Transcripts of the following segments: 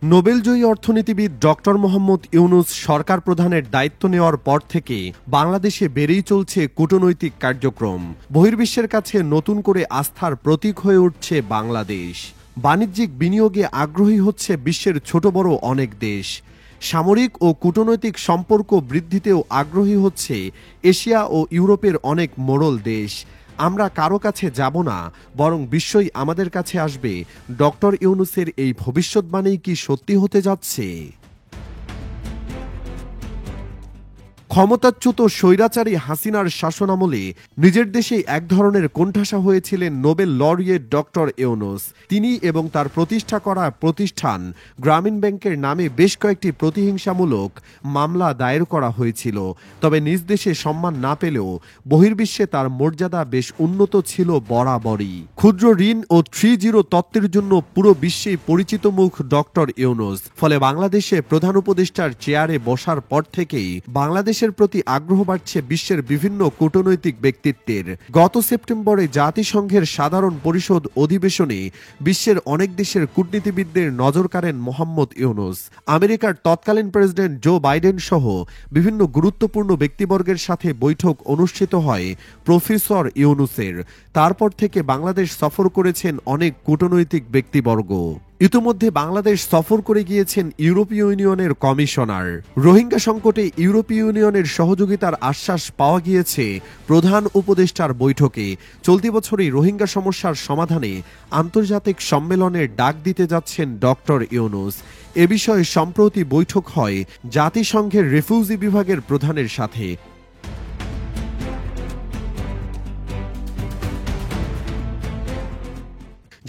নোবেলজয়ী অর্থনীতিবিদ ডক্টর মোহাম্মদ ইউনূস সরকার প্রধানের দায়িত্ব নেওয়ার পর থেকে বাংলাদেশে বেড়েই চলছে কূটনৈতিক কার্যক্রম। বহির্বিশ্বের কাছে নতুন করে আস্থার প্রতীক হয়ে উঠছে বাংলাদেশ। বাণিজ্যিক বিনিয়োগে আগ্রহী হচ্ছে বিশ্বের ছোট বড় অনেক দেশ। সামরিক ও কূটনৈতিক সম্পর্ক বৃদ্ধিতেও আগ্রহী হচ্ছে এশিয়া ও ইউরোপের অনেক মোড়ল দেশ। আমরা কারো কাছে যাব না, বরং বিশ্বই আমাদের কাছে আসবে। ডক্টর ইউনূসের এই ভবিষ্যৎবাণী কি সত্যি হতে যাচ্ছে? ক্ষমতাচ্যুত স্বৈরাচারী হাসিনার শাসনামলে নিজের দেশেই এক ধরনের কোণঠাসা হয়েছিলেন নোবেল লরিয়েট ডক্টর ইউনূস। তিনি এবং তার প্রতিষ্ঠা করা প্রতিষ্ঠান গ্রামীণ ব্যাংকের নামে বেশ কয়েকটি প্রতিহিংসামূলক মামলা দায়ের করা হয়েছিল। তবে নিজ দেশে সম্মান না পেলেও বহির্বিশ্বে তার মর্যাদা বেশ উন্নত ছিল বরাবরই। ক্ষুদ্র ঋণ ও 3-0 তত্ত্বের জন্য পুরো বিশ্বেই পরিচিত মুখ ডক্টর ইউনূস। ফলে বাংলাদেশে প্রধান উপদেষ্টার চেয়ারে বসার পর থেকেই বাংলাদেশের প্রতি আগ্রহ বাড়ছে বিশ্বের বিভিন্ন কূটনৈতিক ব্যক্তিত্বের। গত সেপ্টেম্বরে জাতিসংঘের সাধারণ পরিষদ অধিবেশনে বিশ্বের অনেক দেশের কূটনীতিবিদদের নজর কাড়েন মোহাম্মদ ইউনূস। আমেরিকার তৎকালীন প্রেসিডেন্ট জো বাইডেন সহ বিভিন্ন গুরুত্বপূর্ণ ব্যক্তিবর্গের সাথে বৈঠক অনুষ্ঠিত হয় প্রফেসর ইউনূসের। তারপর থেকে বাংলাদেশ সফর করেছেন অনেক কূটনৈতিক ব্যক্তিবর্গ। ইতিমধ্যে বাংলাদেশ সফর করে গিয়েছেন ইউরোপীয় ইউনিয়নের কমিশনার। রোহিঙ্গা সংকটে ইউরোপীয় ইউনিয়নের সহযোগিতার আশ্বাস পাওয়া গিয়েছে প্রধান উপদেষ্টার বৈঠকে। চলতি বছরই রোহিঙ্গা সমস্যার সমাধানে আন্তর্জাতিক সম্মেলনের ডাক দিতে যাচ্ছেন ডক্টর ইউনূস। এ বিষয়ে সম্প্রতি বৈঠক হয় জাতিসংঘের রিফিউজি বিভাগের প্রধানের সাথে।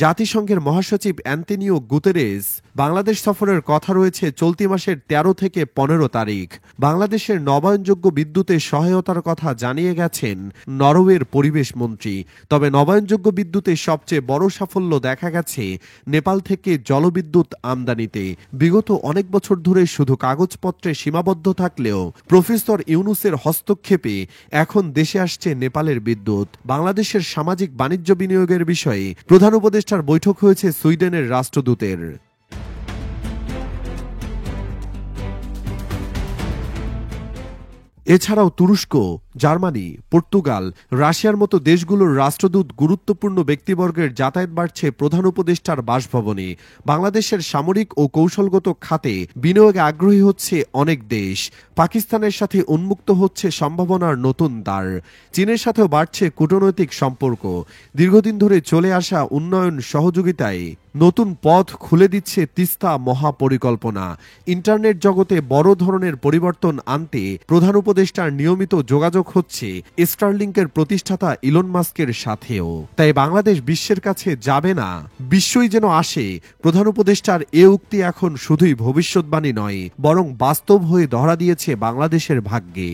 জাতিসংঘের মহাসচিব অ্যান্তোনিও গুতেরেস বাংলাদেশ সফরের কথা রয়েছে চলতি মাসের 13 থেকে 15 তারিখ। বাংলাদেশের নবায়নযোগ্য বিদ্যুতে সহায়তার কথা জানিয়ে গেছেন নরওয়ের পরিবেশ মন্ত্রী। তবে নবায়নযোগ্য বিদ্যুতে সবচেয়ে বড় সাফল্য দেখা গেছে নেপাল থেকে জলবিদ্যুৎ আমদানিতে। বিগত অনেক বছর ধরে শুধু কাগজপত্রে সীমাবদ্ধ থাকলেও প্রফেসর ইউনূসের হস্তক্ষেপে এখন দেশে আসছে নেপালের বিদ্যুৎ। বাংলাদেশের সামাজিক বাণিজ্য বিনিয়োগের বিষয়ে প্রধান উপদেষ্টার বৈঠক হয়েছে সুইডেনের রাষ্ট্রদূতের। এছাড়াও তুরস্ক, জার্মানি, পর্তুগাল, রাশিয়ার মতো দেশগুলোর রাষ্ট্রদূত গুরুত্বপূর্ণ ব্যক্তিবর্গের যাতায়াত বাড়ছে প্রধান উপদেষ্টার বাসভবনে। বাংলাদেশের সামরিক ও কৌশলগত খাতে বিনিয়োগে আগ্রহী হচ্ছে অনেক দেশ। পাকিস্তানের সাথে উন্মুক্ত হচ্ছে সম্ভাবনার নতুন দ্বার। চীনের সাথেও বাড়ছে কূটনৈতিক সম্পর্ক। দীর্ঘদিন ধরে চলে আসা উন্নয়ন সহযোগিতায় নতুন পথ খুলে দিচ্ছে তিস্তা মহাপরিকল্পনা। ইন্টারনেট জগতে বড় ধরনের পরিবর্তন আনতে প্রধান উপদেষ্টার নিয়মিত যোগাযোগ হচ্ছে স্টারলিংকের প্রতিষ্ঠাতা ইলন মাস্কের সাথেও। তাই বাংলাদেশ বিশ্বের কাছে যাবে না, বিশ্বই যেন আসে। প্রধান উপদেষ্টার এ উক্তি এখন শুধুই ভবিষ্যৎবাণী নয়, বরং বাস্তব হয়ে ধরা দিয়েছে বাংলাদেশের ভাগ্যে।